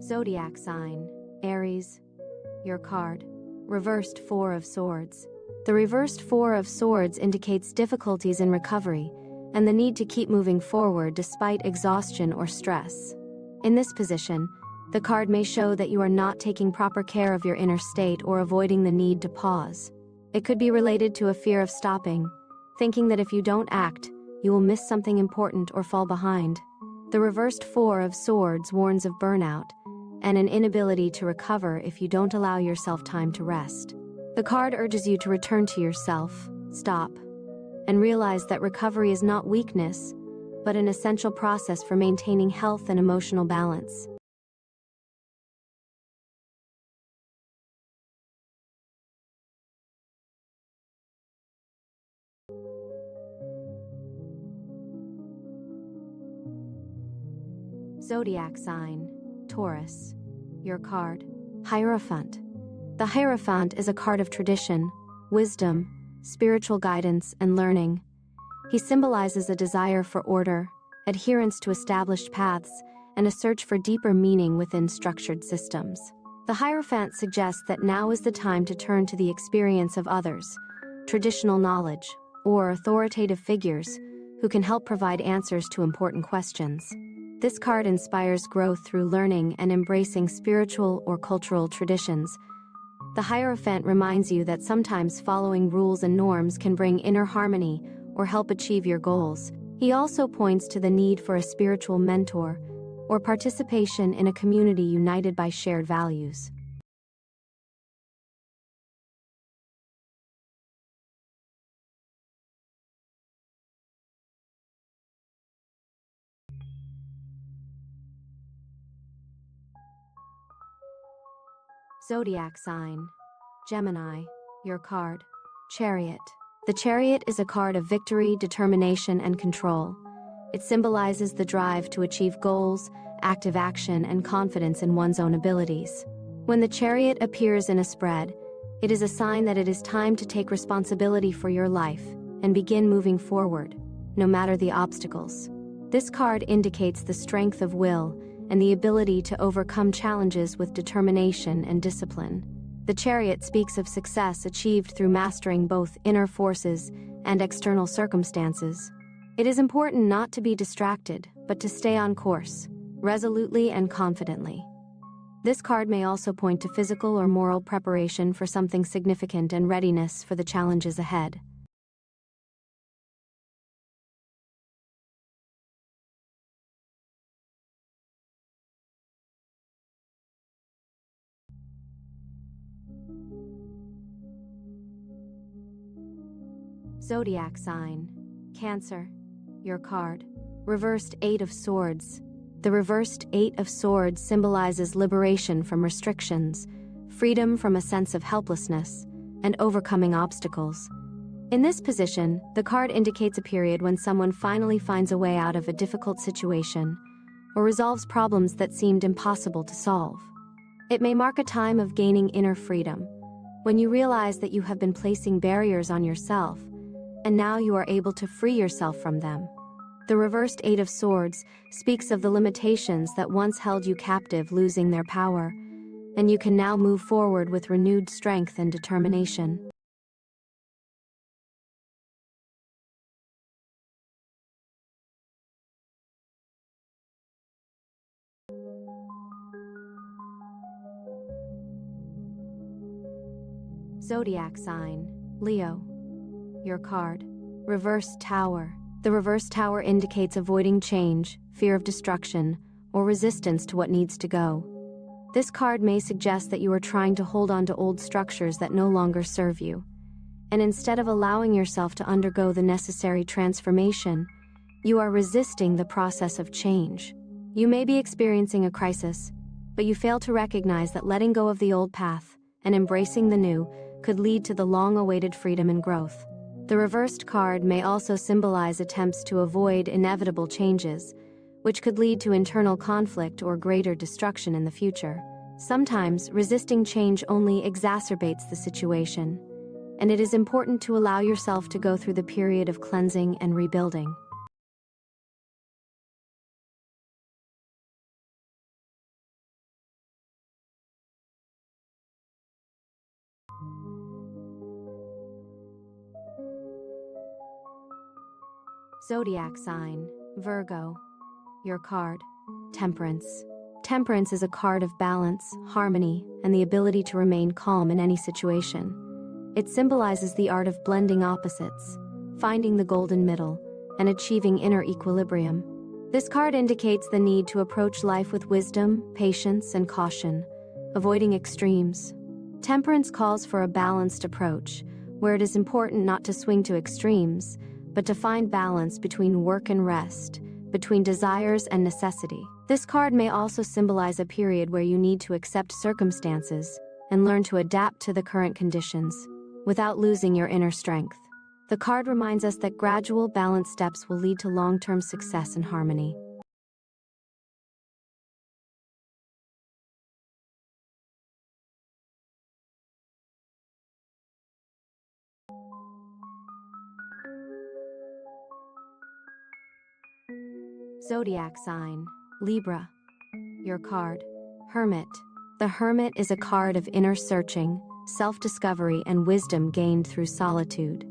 Zodiac sign, Aries. Your card. Reversed Four of Swords. The reversed Four of Swords indicates difficulties in recovery and the need to keep moving forward despite exhaustion or stress. In this position, the card may show that you are not taking proper care of your inner state or avoiding the need to pause. It could be related to a fear of stopping, thinking that if you don't act, you will miss something important or fall behind. The reversed Four of Swords warns of burnout and an inability to recover if you don't allow yourself time to rest. The card urges you to return to yourself, stop, and realize that recovery is not weakness, but an essential process for maintaining health and emotional balance. Zodiac sign, Taurus. Your card. Hierophant. The Hierophant is a card of tradition, wisdom, spiritual guidance, and learning. He symbolizes a desire for order, adherence to established paths, and a search for deeper meaning within structured systems. The Hierophant suggests that now is the time to turn to the experience of others, traditional knowledge, or authoritative figures who can help provide answers to important questions. This card inspires growth through learning and embracing spiritual or cultural traditions. The Hierophant reminds you that sometimes following rules and norms can bring inner harmony or help achieve your goals. He also points to the need for a spiritual mentor or participation in a community united by shared values. Zodiac sign, Gemini. Your card. Chariot. The Chariot is a card of victory, determination, and control. It symbolizes the drive to achieve goals, active action, and confidence in one's own abilities. When the Chariot appears in a spread, it is a sign that it is time to take responsibility for your life and begin moving forward, no matter the obstacles. This card indicates the strength of will and the ability to overcome challenges with determination and discipline. The Chariot speaks of success achieved through mastering both inner forces and external circumstances. It is important not to be distracted, but to stay on course, resolutely and confidently. This card may also point to physical or moral preparation for something significant and readiness for the challenges ahead. Zodiac sign, Cancer. Your card. Reversed Eight of Swords. The reversed Eight of Swords symbolizes liberation from restrictions, freedom from a sense of helplessness, and overcoming obstacles. In this position, the card indicates a period when someone finally finds a way out of a difficult situation or resolves problems that seemed impossible to solve. It may mark a time of gaining inner freedom, when you realize that you have been placing barriers on yourself, and now you are able to free yourself from them. The reversed Eight of Swords speaks of the limitations that once held you captive losing their power, and you can now move forward with renewed strength and determination. Zodiac sign, Leo. Your card. Reversed Tower. The reversed tower indicates avoiding change, fear of destruction, or resistance to what needs to go. This card may suggest that you are trying to hold on to old structures that no longer serve you, and instead of allowing yourself to undergo the necessary transformation, you are resisting the process of change. You may be experiencing a crisis, but you fail to recognize that letting go of the old path and embracing the new could lead to the long-awaited freedom and growth. The reversed card may also symbolize attempts to avoid inevitable changes, which could lead to internal conflict or greater destruction in the future. Sometimes, resisting change only exacerbates the situation, and it is important to allow yourself to go through the period of cleansing and rebuilding. Zodiac sign, Virgo. Your card, Temperance. Temperance is a card of balance, harmony, and the ability to remain calm in any situation. It symbolizes the art of blending opposites, finding the golden middle, and achieving inner equilibrium. This card indicates the need to approach life with wisdom, patience, and caution, avoiding extremes. Temperance calls for a balanced approach, where it is important not to swing to extremes, but to find balance between work and rest, between desires and necessity. This card may also symbolize a period where you need to accept circumstances and learn to adapt to the current conditions, without losing your inner strength. The card reminds us that gradual, balanced steps will lead to long-term success and harmony. Zodiac sign, Libra. Your card, Hermit. The Hermit is a card of inner searching, self-discovery, and wisdom gained through solitude.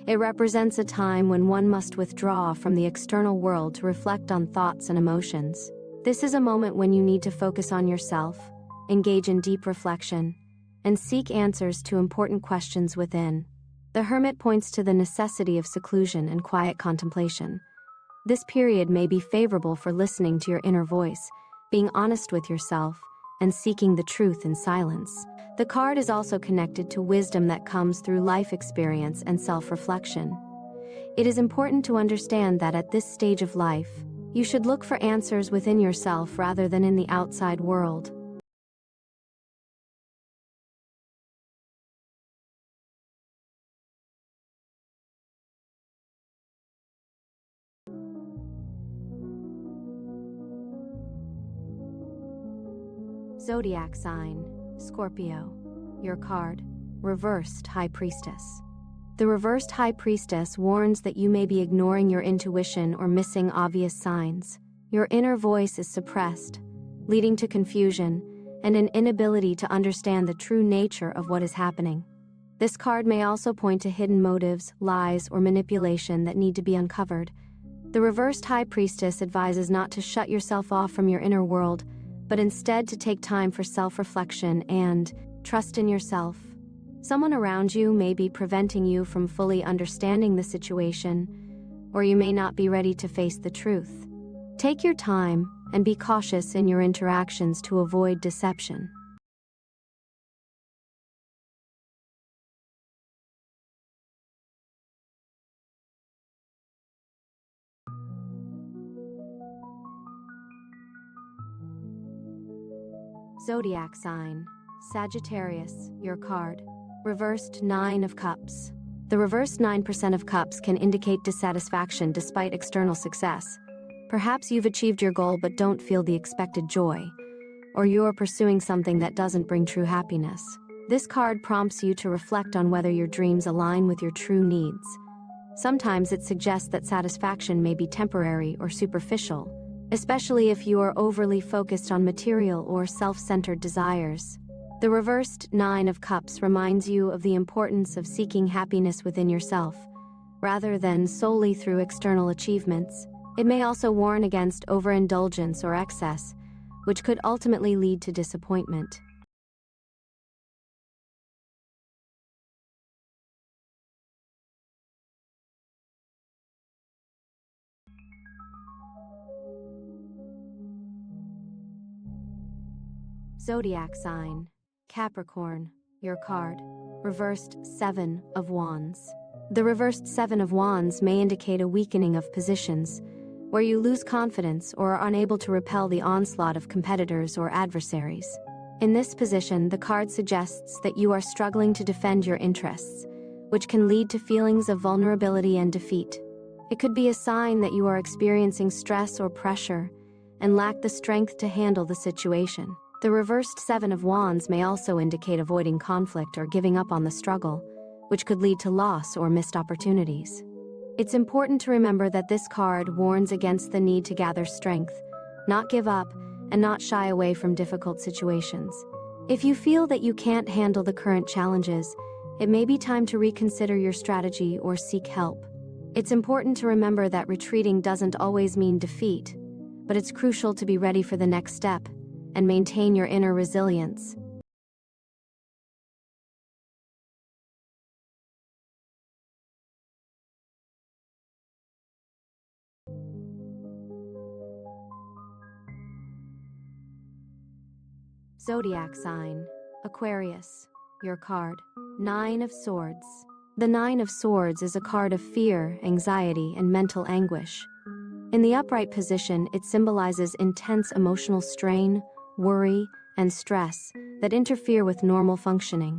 It represents a time when one must withdraw from the external world to reflect on thoughts and emotions. This is a moment when you need to focus on yourself, engage in deep reflection, and seek answers to important questions within. The Hermit points to the necessity of seclusion and quiet contemplation. This period may be favorable for listening to your inner voice, being honest with yourself, and seeking the truth in silence. The card is also connected to wisdom that comes through life experience and self-reflection. It is important to understand that at this stage of life, you should look for answers within yourself rather than in the outside world. Zodiac sign, Scorpio. Your card, Reversed High Priestess. The Reversed High Priestess warns that you may be ignoring your intuition or missing obvious signs. Your inner voice is suppressed, leading to confusion and an inability to understand the true nature of what is happening. This card may also point to hidden motives, lies, or manipulation that need to be uncovered. The Reversed High Priestess advises not to shut yourself off from your inner world, but instead to take time for self-reflection and trust in yourself. Someone around you may be preventing you from fully understanding the situation, or you may not be ready to face the truth. Take your time and be cautious in your interactions to avoid deception. Zodiac sign, Sagittarius. Your card, Reversed Nine of Cups. The reversed 9% of cups can indicate dissatisfaction despite external success. Perhaps you've achieved your goal but don't feel the expected joy, or you're pursuing something that doesn't bring true happiness. This card prompts you to reflect on whether your dreams align with your true needs. Sometimes it suggests that satisfaction may be temporary or superficial, especially if you are overly focused on material or self-centered desires. The reversed Nine of Cups reminds you of the importance of seeking happiness within yourself, rather than solely through external achievements. It may also warn against overindulgence or excess, which could ultimately lead to disappointment. Zodiac sign, Capricorn. Your card, Reversed Seven of Wands. The reversed Seven of Wands may indicate a weakening of positions, where you lose confidence or are unable to repel the onslaught of competitors or adversaries. In this position, the card suggests that you are struggling to defend your interests, which can lead to feelings of vulnerability and defeat. It could be a sign that you are experiencing stress or pressure and lack the strength to handle the situation. The reversed Seven of Wands may also indicate avoiding conflict or giving up on the struggle, which could lead to loss or missed opportunities. It's important to remember that this card warns against the need to gather strength, not give up, and not shy away from difficult situations. If you feel that you can't handle the current challenges, it may be time to reconsider your strategy or seek help. It's important to remember that retreating doesn't always mean defeat, but it's crucial to be ready for the next step and maintain your inner resilience. Zodiac sign, Aquarius, your card, Nine of Swords. The Nine of Swords is a card of fear, anxiety, and mental anguish. In the upright position, it symbolizes intense emotional strain, worry, and stress that interfere with normal functioning.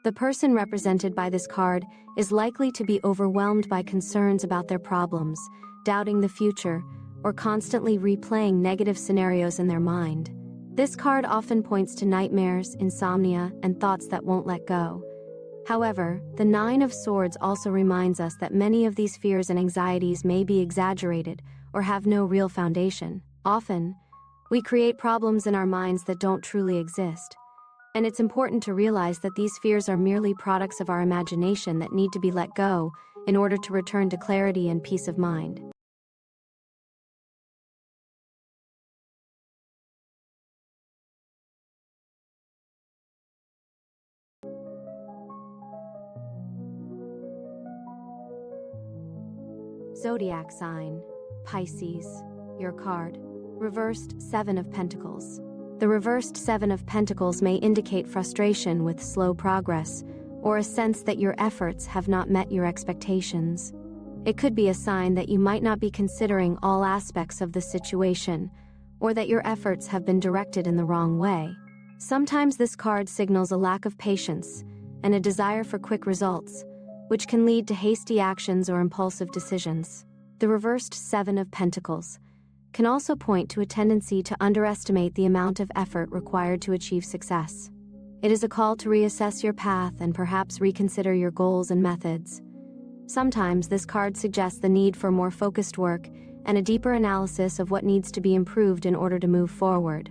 The person represented by this card is likely to be overwhelmed by concerns about their problems, doubting the future, or constantly replaying negative scenarios in their mind. This card often points to nightmares, insomnia, and thoughts that won't let go. However, the Nine of Swords also reminds us that many of these fears and anxieties may be exaggerated or have no real foundation. Often, we create problems in our minds that don't truly exist. And it's important to realize that these fears are merely products of our imagination that need to be let go in order to return to clarity and peace of mind. Zodiac sign, Pisces, your card, reversed Seven of Pentacles. The reversed Seven of Pentacles may indicate frustration with slow progress, or a sense that your efforts have not met your expectations. It could be a sign that you might not be considering all aspects of the situation, or that your efforts have been directed in the wrong way. Sometimes this card signals a lack of patience and a desire for quick results, which can lead to hasty actions or impulsive decisions. The reversed Seven of Pentacles can also point to a tendency to underestimate the amount of effort required to achieve success. It is a call to reassess your path and perhaps reconsider your goals and methods. Sometimes this card suggests the need for more focused work and a deeper analysis of what needs to be improved in order to move forward.